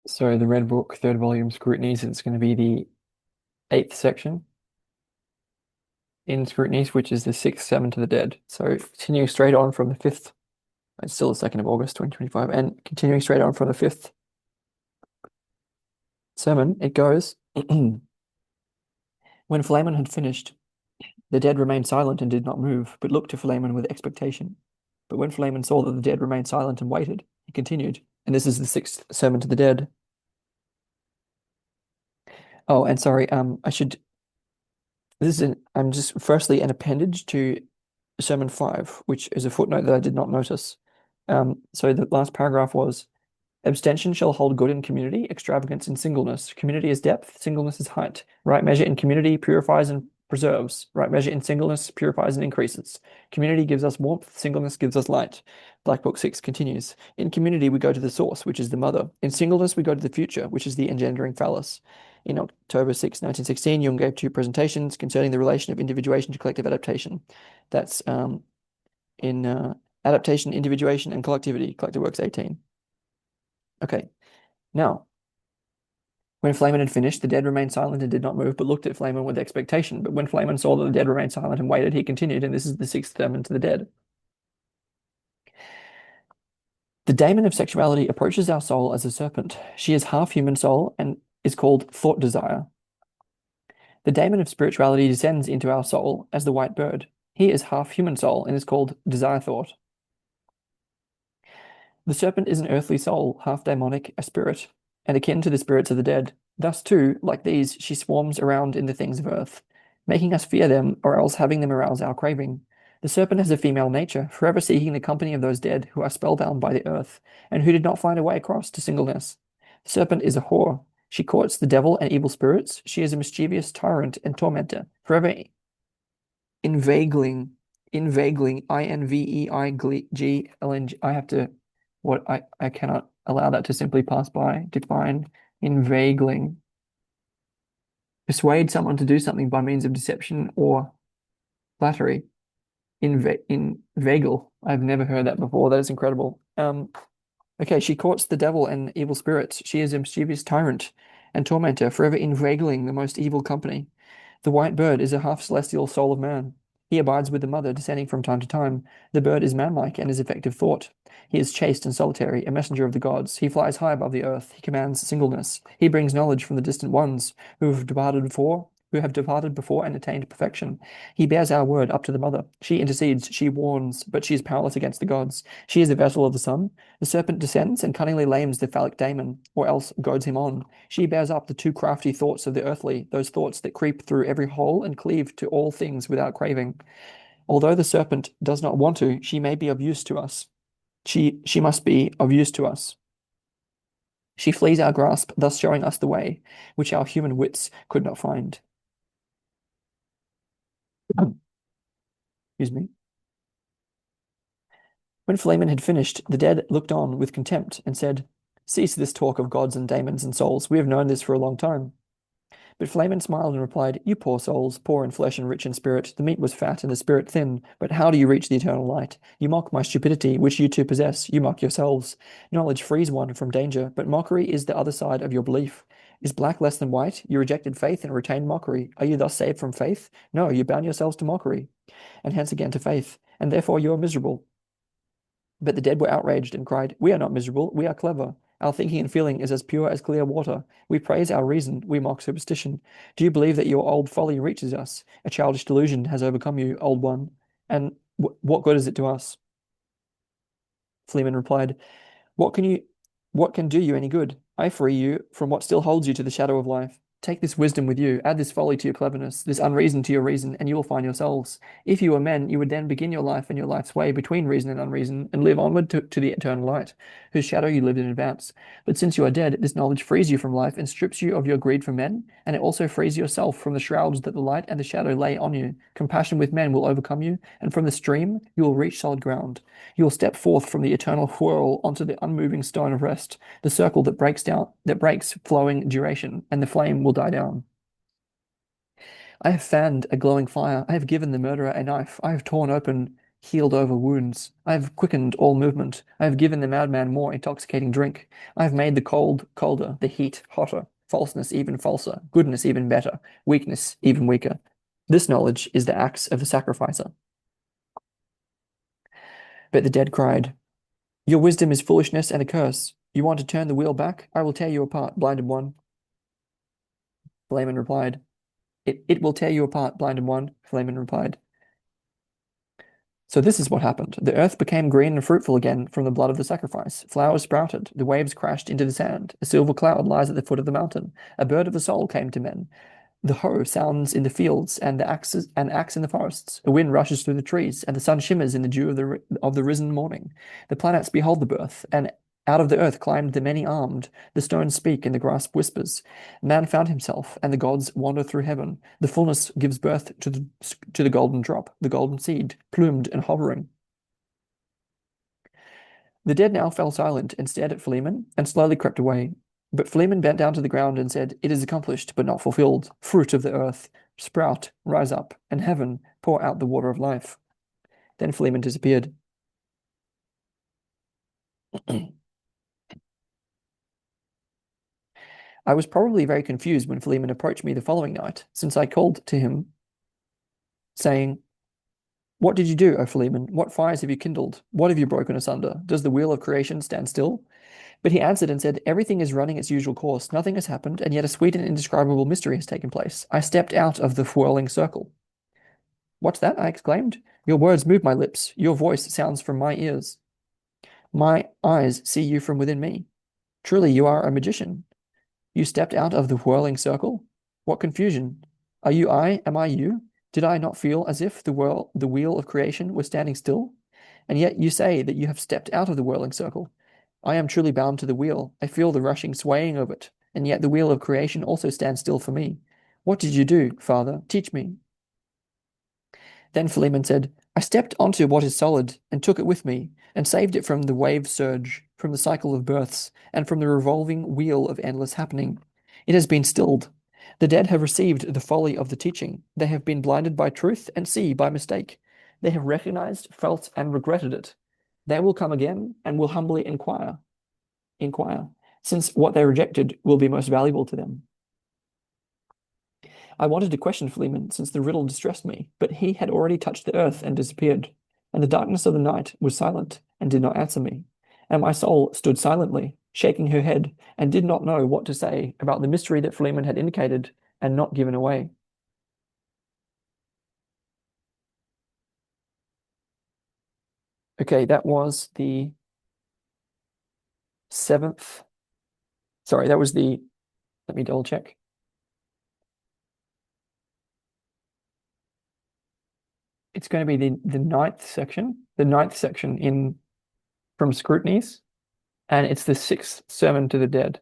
So the Red Book, third volume, Scrutinies, it's going to be the eighth section in Scrutinies, which is the sixth sermon to the dead. So continuing straight on from the fifth, it's still the 2nd of August, 2025, and continuing straight on from the fifth sermon, it goes, When Philemon had finished, the dead remained silent and did not move, but looked to Philemon with expectation. But when Philemon saw that the dead remained silent and waited, he continued, and this is the sixth sermon to the dead. Oh, and sorry, I should This is I'm just firstly an appendage to Sermon 5, which is a footnote that I did not notice. So the last paragraph was abstention shall hold good in community, extravagance in singleness. Community is depth, singleness is height. Right measure in community purifies and preserves. Right measure in singleness purifies and increases. Community gives us warmth, singleness gives us light. Black Book 6 continues. In community, we go to the source, which is the mother. In singleness, we go to the future, which is the engendering phallus. In October 6, 1916, Jung gave two presentations concerning the relation of individuation to collective adaptation. That's in Adaptation, Individuation, and Collectivity, Collective Works 18. Okay, now, when Flamen had finished, the dead remained silent and did not move, but looked at Flamen with expectation. But when Flamen saw that the dead remained silent and waited, he continued, and this is the sixth sermon to the dead. The daemon of sexuality approaches our soul as a serpent. She is half human soul and is called thought desire. The daemon of spirituality descends into our soul as the white bird. He is half human soul and is called desire thought. The serpent is an earthly soul, half daemonic, a spirit, and akin to the spirits of the dead. Thus, too, like these, she swarms around in the things of earth, making us fear them or else having them arouse our craving. The serpent has a female nature, forever seeking the company of those dead who are spellbound by the earth, and who did not find a way across to singleness. The serpent is a whore. She courts the devil and evil spirits. She is a mischievous tyrant and tormentor, forever inveigling, INVEIGLNG. I have to, I cannot allow that to simply pass by. Define inveigling. Persuade someone to do something by means of deception or flattery. Inveigle. I've never heard that before. That is incredible. Okay, she courts the devil and evil spirits. She is a mischievous tyrant and tormentor, forever inveigling the most evil company. The white bird is a half celestial soul of man. He abides with the mother, descending from time to time. The bird is manlike and is effective thought. He is chaste and solitary, a messenger of the gods. He flies high above the earth. He commands singleness. He brings knowledge from the distant ones who have departed before and attained perfection. He bears our word up to the mother. She intercedes, she warns, but she is powerless against the gods. She is a vessel of the sun. The serpent descends and cunningly lames the phallic daemon, or else goads him on. She bears up the too crafty thoughts of the earthly, those thoughts that creep through every hole and cleave to all things without craving. Although the serpent does not want to, she may be of use to us. She must be of use to us. She flees our grasp, thus showing us the way, which our human wits could not find. Excuse me. When Philemon had finished, the dead looked on with contempt and said, Cease this talk of gods and daemons and souls. We have known this for a long time. But Philemon smiled and replied, You poor souls, poor in flesh and rich in spirit, the meat was fat and the spirit thin, but how do you reach the eternal light? You mock my stupidity, which you too possess, you mock yourselves. Knowledge frees one from danger, but mockery is the other side of your belief. Is black less than white? You rejected faith and retained mockery. Are you thus saved from faith? No, you bound yourselves to mockery, and hence again to faith, and therefore you are miserable. But the dead were outraged and cried, We are not miserable, we are clever. Our thinking and feeling is as pure as clear water. We praise our reason, we mock superstition. Do you believe that your old folly reaches us? A childish delusion has overcome you, old one. And what good is it to us? Fleeman replied, What can you what can do you any good? I free you from what still holds you to the shadow of life. Take this wisdom with you, add this folly to your cleverness, this unreason to your reason, and you will find yourselves. If you were men, you would then begin your life and your life's way between reason and unreason, and live onward to the eternal light, whose shadow you lived in advance. But since you are dead, this knowledge frees you from life and strips you of your greed for men, and it also frees yourself from the shrouds that the light and the shadow lay on you. Compassion with men will overcome you, and from the stream you will reach solid ground. You will step forth from the eternal whirl onto the unmoving stone of rest, the circle that breaks flowing duration, and the flame will die down. I have fanned a glowing fire. I have given the murderer a knife. I have torn open healed over wounds. I have quickened all movement. I have given the madman more intoxicating drink. I have made the cold colder, the heat hotter, falseness even falser, goodness even better, weakness even weaker. This knowledge is the axe of the sacrificer. But the dead cried, Your wisdom is foolishness and a curse. You want to turn the wheel back? I will tear you apart, blinded one. Flamen replied, It will tear you apart, blinded one. Flamen replied. So this is what happened. The earth became green and fruitful again from the blood of the sacrifice. Flowers sprouted. The waves crashed into the sand. A silver cloud lies at the foot of the mountain. A bird of the soul came to men. The hoe sounds in the fields, and the axe in the forests. A wind rushes through the trees, and the sun shimmers in the dew of the risen morning. The planets behold the birth, and out of the earth climbed the many-armed. The stones speak, and the grass whispers. Man found himself, and the gods wander through heaven. The fullness gives birth to the golden drop, the golden seed, plumed and hovering. The dead now fell silent and stared at Philemon, and slowly crept away. But Philemon bent down to the ground and said, It is accomplished, but not fulfilled. Fruit of the earth, sprout, rise up, and heaven, pour out the water of life. Then Philemon disappeared. I was probably very confused when Philemon approached me the following night, since I called to him, saying, What did you do, O Philemon? What fires have you kindled? What have you broken asunder? Does the wheel of creation stand still? But he answered and said, Everything is running its usual course. Nothing has happened, and yet a sweet and indescribable mystery has taken place. I stepped out of the whirling circle. What's that? I exclaimed. Your words move my lips. Your voice sounds from my ears. My eyes see you from within me. Truly, you are a magician. You stepped out of the whirling circle? What confusion! Are you I? Am I you? Did I not feel as if the wheel of creation was standing still? And yet you say that you have stepped out of the whirling circle. I am truly bound to the wheel. I feel the rushing swaying of it, and yet the wheel of creation also stands still for me. What did you do, Father? Teach me. Then Philemon said, I stepped onto what is solid and took it with me, and saved it from the wave surge, from the cycle of births, and from the revolving wheel of endless happening. It has been stilled. The dead have received the folly of the teaching. They have been blinded by truth and see by mistake. They have recognized, felt, and regretted it. They will come again and will humbly inquire, since what they rejected will be most valuable to them. I wanted to question Philemon, since the riddle distressed me, but he had already touched the earth and disappeared, and the darkness of the night was silent and did not answer me. And my soul stood silently, shaking her head, and did not know what to say about the mystery that Philemon had indicated and not given away. Okay, that was the seventh. Sorry, that was the, let me double check. It's going to be the ninth section in from Scrutinies, and it's the sixth sermon to the dead.